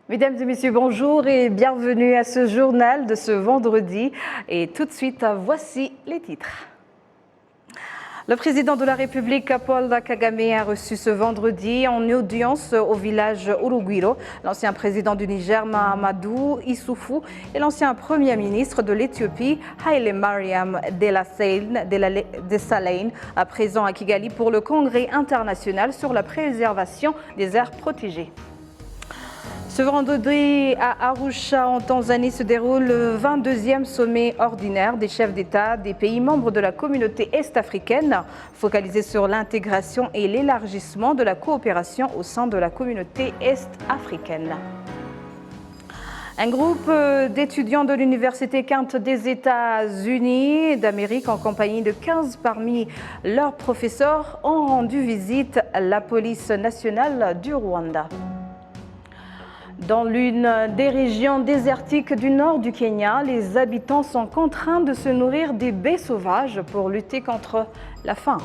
Mesdames et messieurs, bonjour et bienvenue à ce journal de ce vendredi. Et tout de suite, voici les titres. Le président de la République, Paul Kagame, a reçu ce vendredi en audience au village Urugwiro l'ancien président du Niger, Mahamadou Issoufou, et l'ancien premier ministre de l'Éthiopie, Haile Mariam Desalegn, présent à Kigali pour le congrès international sur la préservation des aires protégées. Ce vendredi, à Arusha, en Tanzanie, se déroule le 22e sommet ordinaire des chefs d'État des pays membres de la communauté est-africaine, focalisé sur l'intégration et l'élargissement de la coopération au sein de la communauté est-africaine. Un groupe d'étudiants de l'Université Kent des États-Unis d'Amérique, en compagnie de 15 parmi leurs professeurs, ont rendu visite à la police nationale du Rwanda. Dans l'une des régions désertiques du nord du Kenya, les habitants sont contraints de se nourrir des baies sauvages pour lutter contre la faim.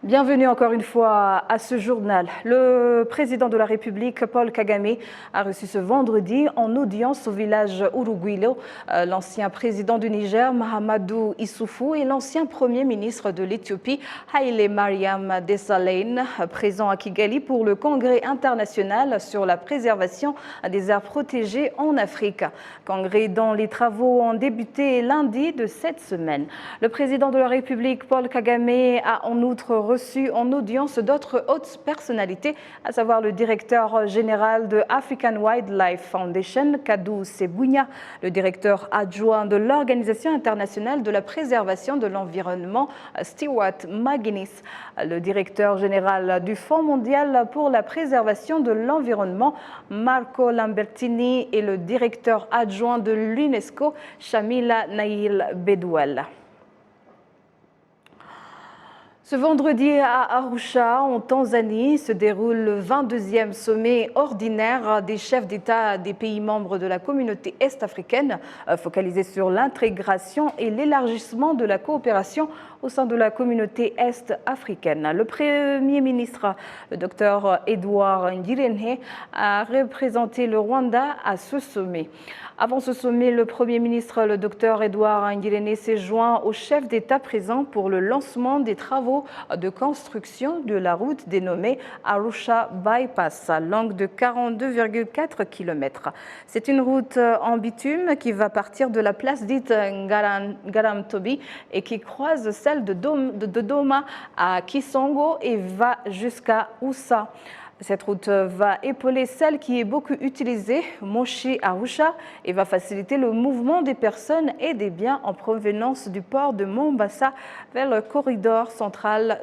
Bienvenue encore une fois à ce journal. Le président de la République, Paul Kagame, a reçu ce vendredi en audience au village Urugwiro l'ancien président du Niger, Mahamadou Issoufou, et l'ancien premier ministre de l'Éthiopie, Haile Mariam Desalegn, présent à Kigali pour le congrès international sur la préservation des aires protégées en Afrique. Congrès dont les travaux ont débuté lundi de cette semaine. Le président de la République, Paul Kagame, a en outre reçu en audience d'autres hautes personnalités, à savoir le directeur général de African Wildlife Foundation, Kadou Sebounya, le directeur adjoint de l'Organisation internationale de la préservation de l'environnement, Stewart McGuinness, le directeur général du Fonds mondial pour la préservation de l'environnement, Marco Lambertini, et le directeur adjoint de l'UNESCO, Shamila Naïl Bedouel. Ce vendredi à Arusha, en Tanzanie, se déroule le 22e sommet ordinaire des chefs d'État des pays membres de la communauté est-africaine, focalisé sur l'intégration et l'élargissement de la coopération au sein de la communauté est-africaine. Le Premier ministre, le Dr Edouard Ngirente, a représenté le Rwanda à ce sommet. Avant ce sommet, le Premier ministre, le Dr Edouard Ngirente, s'est joint aux chefs d'État présents pour le lancement des travaux de construction de la route dénommée Arusha Bypass, longue de 42,4 km. C'est une route en bitume qui va partir de la place dite Ngaramtobi et qui croise celle de Dodoma à Kisongo et va jusqu'à Oussa. Cette route va épauler celle qui est beaucoup utilisée, Moshi-Arusha, et va faciliter le mouvement des personnes et des biens en provenance du port de Mombasa vers le corridor central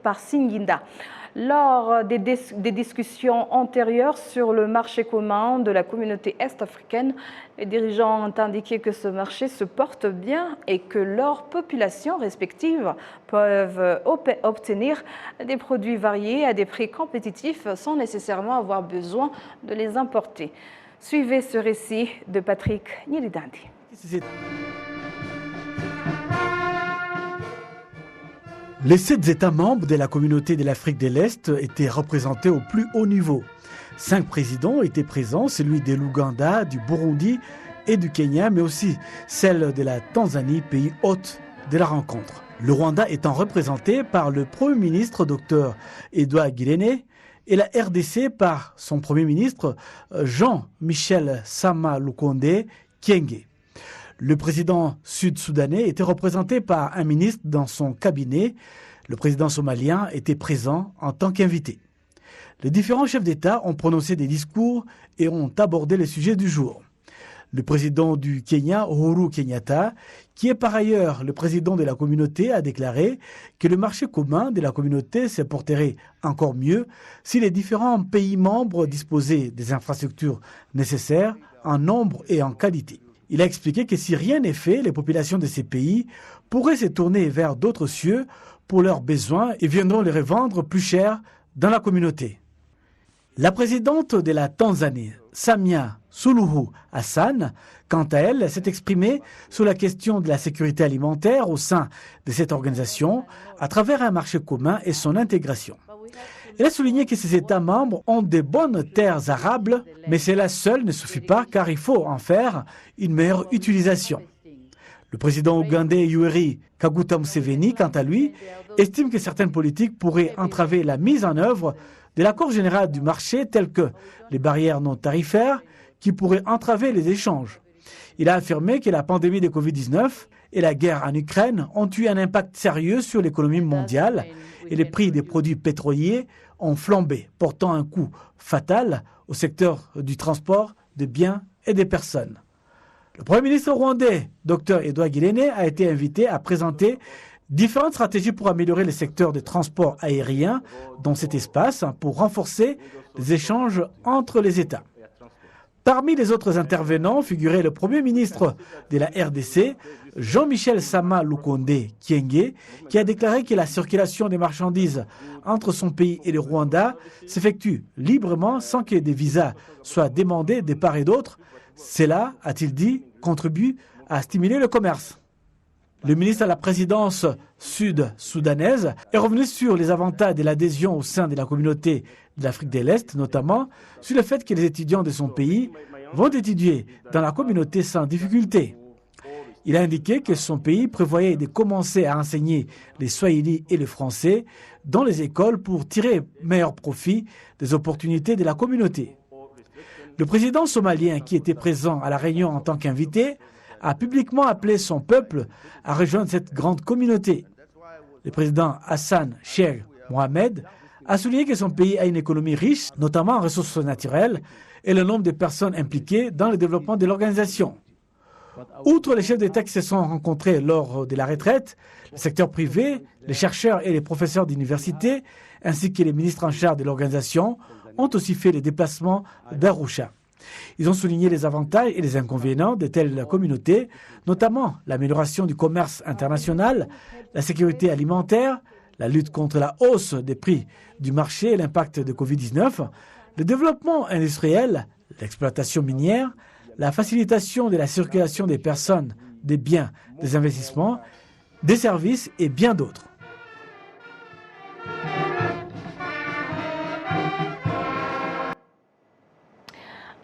par Singinda. Lors des discussions antérieures sur le marché commun de la communauté est-africaine, les dirigeants ont indiqué que ce marché se porte bien et que leurs populations respectives peuvent obtenir des produits variés à des prix compétitifs sans nécessairement avoir besoin de les importer. Suivez ce récit de Patrick Nyirindandi. Les 7 États membres de la communauté de l'Afrique de l'Est étaient représentés au plus haut niveau. 5 présidents étaient présents, celui de l'Ouganda, du Burundi et du Kenya, mais aussi celle de la Tanzanie, pays hôte de la rencontre. Le Rwanda étant représenté par le Premier ministre Dr Edouard Ngirente et la RDC par son Premier ministre Jean-Michel Sama Lukonde Kyenge. Le président sud-soudanais était représenté par un ministre dans son cabinet. Le président somalien était présent en tant qu'invité. Les différents chefs d'État ont prononcé des discours et ont abordé les sujets du jour. Le président du Kenya, Uhuru Kenyatta, qui est par ailleurs le président de la communauté, a déclaré que le marché commun de la communauté se porterait encore mieux si les différents pays membres disposaient des infrastructures nécessaires en nombre et en qualité. Il a expliqué que si rien n'est fait, les populations de ces pays pourraient se tourner vers d'autres cieux pour leurs besoins et viendront les revendre plus cher dans la communauté. La présidente de la Tanzanie, Samia Suluhu Hassan, quant à elle, s'est exprimée sur la question de la sécurité alimentaire au sein de cette organisation à travers un marché commun et son intégration. Elle a souligné que ces États membres ont de bonnes terres arables, mais cela seul ne suffit pas car il faut en faire une meilleure utilisation. Le président ougandais Yoweri Kaguta Museveni, quant à lui, estime que certaines politiques pourraient entraver la mise en œuvre de l'accord général du marché telles que les barrières non tarifaires qui pourraient entraver les échanges. Il a affirmé que la pandémie de Covid-19 et la guerre en Ukraine ont eu un impact sérieux sur l'économie mondiale et les prix des produits pétroliers ont flambé, portant un coup fatal au secteur du transport de biens et des personnes. Le Premier ministre rwandais, Dr Edouard Ngirente, a été invité à présenter différentes stratégies pour améliorer le secteur des transports aériens dans cet espace pour renforcer les échanges entre les États. Parmi les autres intervenants figurait le Premier ministre de la RDC, Jean-Michel Sama Lukonde Kyenge, qui a déclaré que la circulation des marchandises entre son pays et le Rwanda s'effectue librement sans que des visas soient demandés de part et d'autre. Cela, a-t-il dit, contribue à stimuler le commerce. Le ministre à la présidence sud-soudanaise est revenu sur les avantages de l'adhésion au sein de la communauté de l'Afrique de l'Est, notamment sur le fait que les étudiants de son pays vont étudier dans la communauté sans difficulté. Il a indiqué que son pays prévoyait de commencer à enseigner les swahili et le français dans les écoles pour tirer meilleur profit des opportunités de la communauté. Le président somalien, qui était présent à la réunion en tant qu'invité, a publiquement appelé son peuple à rejoindre cette grande communauté. Le président Hassan Sheikh Mohamed a souligné que son pays a une économie riche, notamment en ressources naturelles, et le nombre de personnes impliquées dans le développement de l'organisation. Outre les chefs d'État qui se sont rencontrés lors de la retraite, le secteur privé, les chercheurs et les professeurs d'université, ainsi que les ministres en charge de l'organisation, ont aussi fait les déplacements d'Arusha. Ils ont souligné les avantages et les inconvénients de telles communautés, notamment l'amélioration du commerce international, la sécurité alimentaire, la lutte contre la hausse des prix du marché et l'impact de Covid-19, le développement industriel, l'exploitation minière, la facilitation de la circulation des personnes, des biens, des investissements, des services et bien d'autres.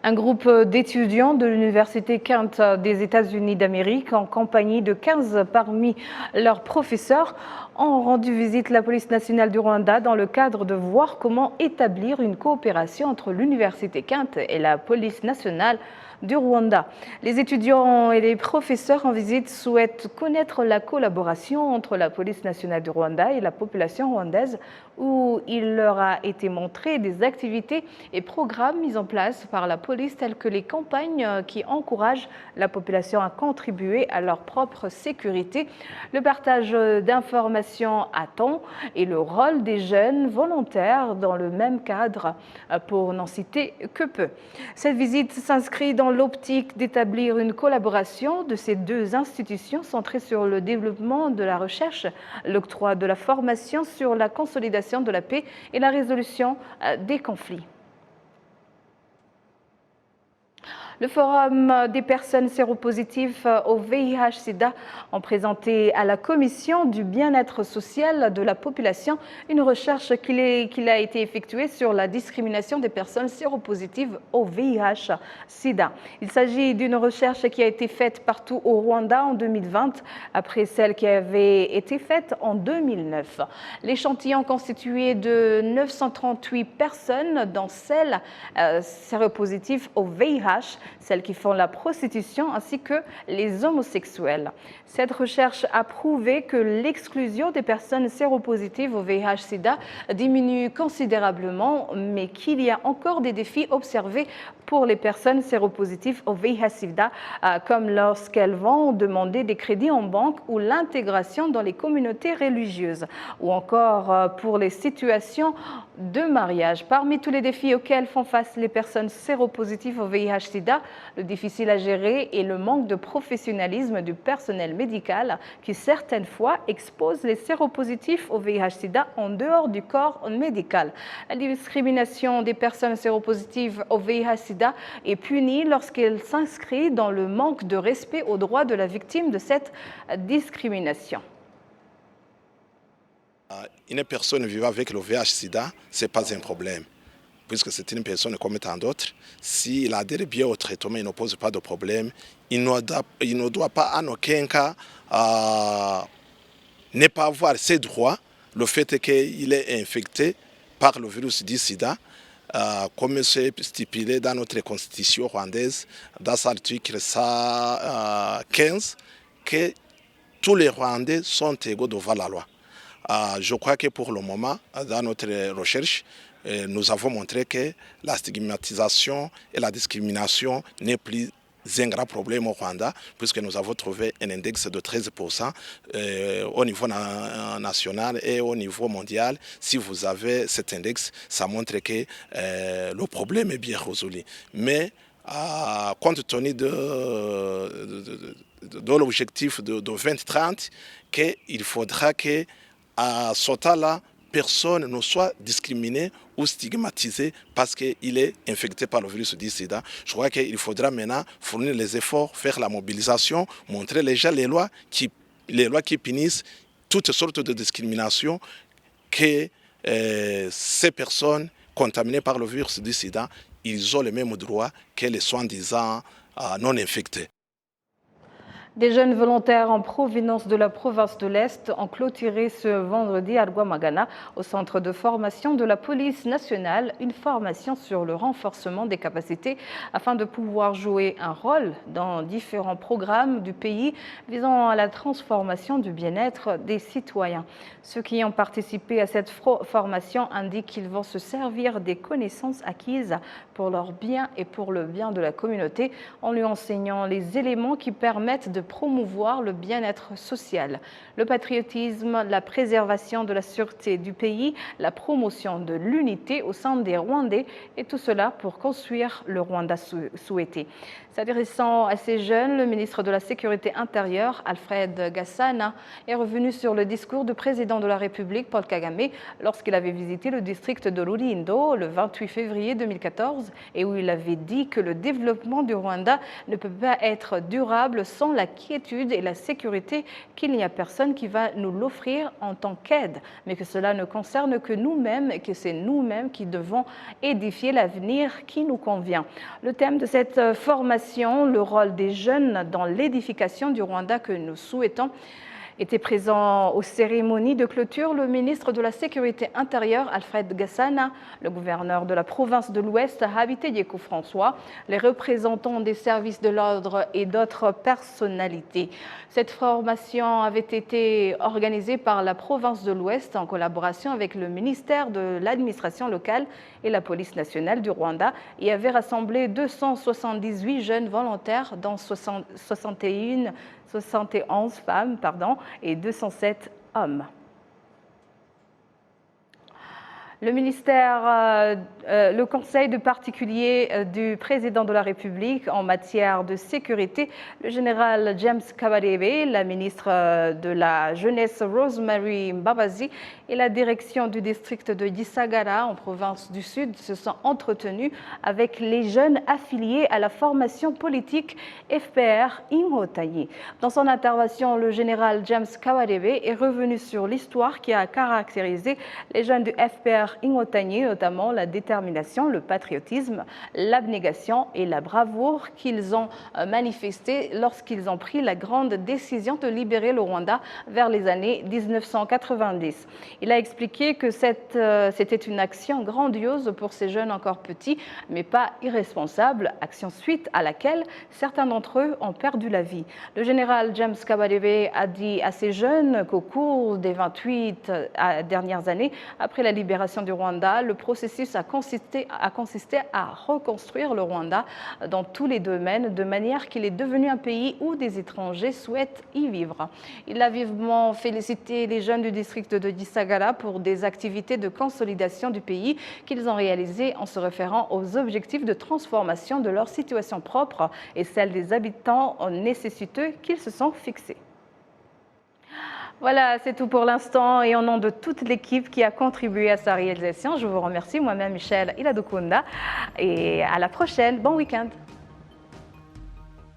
Un groupe d'étudiants de l'Université Kent des États-Unis d'Amérique, en compagnie de 15 parmi leurs professeurs, ont rendu visite à la police nationale du Rwanda dans le cadre de voir comment établir une coopération entre l'Université Kent et la police nationale du Rwanda. Les étudiants et les professeurs en visite souhaitent connaître la collaboration entre la police nationale du Rwanda et la population rwandaise, où il leur a été montré des activités et programmes mis en place par la police tels que les campagnes qui encouragent la population à contribuer à leur propre sécurité, le partage d'informations à temps et le rôle des jeunes volontaires dans le même cadre, pour n'en citer que peu. Cette visite s'inscrit dans l'optique d'établir une collaboration de ces deux institutions centrée sur le développement de la recherche, l'octroi de la formation sur la consolidation de la paix et la résolution des conflits. Le Forum des personnes séropositives au VIH-Sida ont présenté à la Commission du bien-être social de la population une recherche qui a été effectuée sur la discrimination des personnes séropositives au VIH-Sida. Il s'agit d'une recherche qui a été faite partout au Rwanda en 2020, après celle qui avait été faite en 2009. L'échantillon constitué de 938 personnes, dont celles séropositives au VIH, celles qui font la prostitution ainsi que les homosexuels. Cette recherche a prouvé que l'exclusion des personnes séropositives au VIH-Sida diminue considérablement, mais qu'il y a encore des défis observés pour les personnes séropositives au VIH-Sida, comme lorsqu'elles vont demander des crédits en banque ou l'intégration dans les communautés religieuses, ou encore pour les situations de mariage. Parmi tous les défis auxquels font face les personnes séropositives au VIH-Sida, le difficile à gérer est le manque de professionnalisme du personnel médical qui certaines fois expose les séropositifs au VIH-Sida en dehors du corps médical. La discrimination des personnes séropositives au VIH-Sida est punie lorsqu'elle s'inscrit dans le manque de respect aux droits de la victime de cette discrimination. Une personne vivant avec le VIH-Sida, ce n'est pas un problème, puisque c'est une personne comme tant d'autres. S'il adhère bien au traitement, il ne pose pas de problème. Il ne doit pas en aucun cas ne pas avoir ses droits. Le fait qu'il est infecté par le virus du sida, comme c'est stipulé dans notre constitution rwandaise, dans l'article 115, que tous les Rwandais sont égaux devant la loi. Je crois que pour le moment, dans notre recherche, nous avons montré que la stigmatisation et la discrimination n'est plus un grand problème au Rwanda, puisque nous avons trouvé un index de 13% au niveau national et au niveau mondial. Si vous avez cet index, ça montre que le problème est bien résolu. Mais compte tenu de l'objectif de 2030, qu'il faudra que à ce temps-là, personne ne soit discriminé ou stigmatisé parce qu'il est infecté par le virus du sida. Je crois qu'il faudra maintenant fournir les efforts, faire la mobilisation, montrer les gens les lois qui punissent toutes sortes de discriminations, que ces personnes contaminées par le virus du sida, ils ont les mêmes droits que les soi-disant non infectés. Des jeunes volontaires en provenance de la province de l'Est ont clôturé ce vendredi à Rwamagana, au centre de formation de la police nationale, une formation sur le renforcement des capacités afin de pouvoir jouer un rôle dans différents programmes du pays visant à la transformation du bien-être des citoyens. Ceux qui ont participé à cette formation indiquent qu'ils vont se servir des connaissances acquises pour leur bien et pour le bien de la communauté en lui enseignant les éléments qui permettent de promouvoir le bien-être social, le patriotisme, la préservation de la sûreté du pays, la promotion de l'unité au sein des Rwandais et tout cela pour construire le Rwanda souhaité. S'adressant à ces jeunes, le ministre de la Sécurité intérieure, Alfred Gassana, est revenu sur le discours du président de la République, Paul Kagame, lorsqu'il avait visité le district de Rulindo le 28 février 2014 et où il avait dit que le développement du Rwanda ne peut pas être durable sans la quiétude et la sécurité, qu'il n'y a personne qui va nous l'offrir en tant qu'aide, mais que cela ne concerne que nous-mêmes et que c'est nous-mêmes qui devons édifier l'avenir qui nous convient. Le thème de cette formation, le rôle des jeunes dans l'édification du Rwanda que nous souhaitons, était présent aux cérémonies de clôture le ministre de la Sécurité intérieure, Alfred Gassana, le gouverneur de la province de l'Ouest, Habitegeko François, les représentants des services de l'ordre et d'autres personnalités. Cette formation avait été organisée par la province de l'Ouest en collaboration avec le ministère de l'administration locale et la police nationale du Rwanda et avait rassemblé 278 jeunes volontaires, dont 71 femmes et 207 hommes. Le conseil de particulier du président de la République en matière de sécurité, le général James Kabarebe, la ministre de la Jeunesse Rosemary Mbabazi et la direction du district de Gisagara en province du Sud se sont entretenus avec les jeunes affiliés à la formation politique FPR Inhotanyi. Dans son intervention, le général James Kabarebe est revenu sur l'histoire qui a caractérisé les jeunes du FPR Inhotanyi, notamment la détermination, le patriotisme, l'abnégation et la bravoure qu'ils ont manifesté lorsqu'ils ont pris la grande décision de libérer le Rwanda vers les années 1990. Il a expliqué que c'était une action grandiose pour ces jeunes encore petits, mais pas irresponsables, action suite à laquelle certains d'entre eux ont perdu la vie. Le général James Kabarebe a dit à ces jeunes qu'au cours des 28 dernières années, après la libération transformation du Rwanda, le processus a consisté à reconstruire le Rwanda dans tous les domaines, de manière qu'il est devenu un pays où des étrangers souhaitent y vivre. Il a vivement félicité les jeunes du district de Gisagara pour des activités de consolidation du pays qu'ils ont réalisées en se référant aux objectifs de transformation de leur situation propre et celle des habitants nécessiteux qu'ils se sont fixés. Voilà, c'est tout pour l'instant et au nom de toute l'équipe qui a contribué à sa réalisation, je vous remercie moi-même Michel Iladokunda et à la prochaine. Bon week-end.